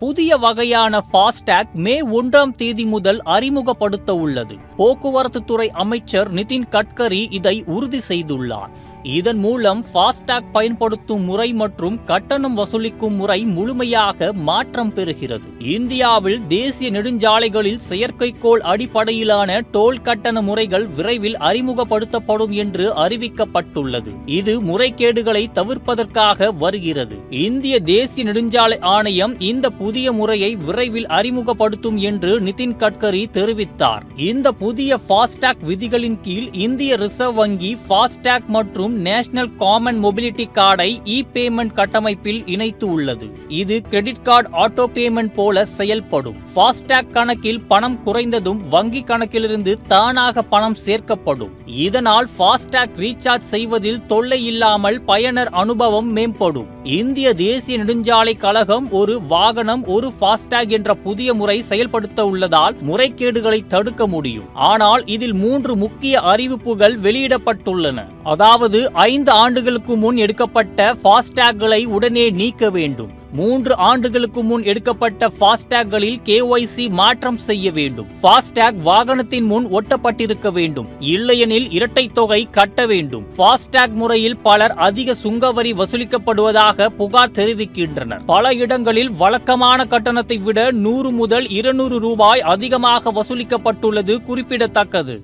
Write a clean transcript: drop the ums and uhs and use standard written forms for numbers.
புதிய வகையான ஃபாஸ்டேக் மே 1ஆம் தேதி முதல் அறிமுகப்படுத்த உள்ளது. போக்குவரத்து துறை அமைச்சர் நிதின் கட்கரி இதை உறுதி செய்துள்ளார். இதன் மூலம் ஃபாஸ்டேக் பயன்படுத்தும் முறை மற்றும் கட்டணம் வசூலிக்கும் முறை முழுமையாக மாற்றம் பெறுகிறது. இந்தியாவில் தேசிய நெடுஞ்சாலைகளில் செயற்கைக்கோள் அடிப்படையிலான டோல் கட்டண முறைகள் விரைவில் அறிமுகப்படுத்தப்படும் என்று அறிவிக்கப்பட்டுள்ளது. இது முறைகேடுகளை தவிர்ப்பதற்காக வருகிறது. இந்திய தேசிய நெடுஞ்சாலை ஆணையம் இந்த புதிய முறையை விரைவில் அறிமுகப்படுத்தும் என்று நிதின் கட்கரி தெரிவித்தார். இந்த புதிய ஃபாஸ்டேக் விதிகளின் கீழ் இந்திய ரிசர்வ் வங்கி ஃபாஸ்டேக் மற்றும் நேஷனல் காமன் மொபிலிட்டி கார்டை இ-பேமெண்ட் கட்டமைப்பில் இணைத்து உள்ளது. இது கிரெடிட் கார்டு ஆட்டோ பேமெண்ட் போல செயல்படும். ஃபாஸ்டேக் கணக்கில் பணம் குறைந்ததும் வங்கி கணக்கிலிருந்து தானாக பணம் சேர்க்கப்படும். இதனால் ஃபாஸ்டேக் ரீசார்ஜ் செய்வதில் தொல்லை இல்லாமல் பயனர் அனுபவம் மேம்படும். இந்திய தேசிய நெடுஞ்சாலை கழகம் ஒரு வாகனம் ஒரு ஃபாஸ்டேக் என்ற புதிய முறை செயல்படுத்த உள்ளதால் முறைகேடுகளை தடுக்க முடியும். ஆனால் இதில் 3 முக்கிய அறிவிப்புகள் வெளியிடப்பட்டுள்ளன. அதாவது 5 ஆண்டுகளுக்கு முன் எடுக்கப்பட்ட ஃபாஸ்டேக்களை உடனே நீக்க வேண்டும். 3 ஆண்டுகளுக்கு முன் எடுக்கப்பட்ட ஃபாஸ்டேக்களில் KYC மாற்றம் செய்ய வேண்டும். ஃபாஸ்டேக் வாகனத்தின் முன் ஒட்டப்பட்டிருக்க வேண்டும். இல்லையெனில் இரட்டை தொகை கட்ட வேண்டும். ஃபாஸ்டேக் முறையில் பலர் அதிக சுங்கவரி வசூலிக்கப்படுவதாக புகார் தெரிவிக்கின்றனர். பல இடங்களில் வழக்கமான கட்டணத்தை விட 100 முதல் 200 ரூபாய் அதிகமாக வசூலிக்கப்பட்டுள்ளது குறிப்பிடத்தக்கது.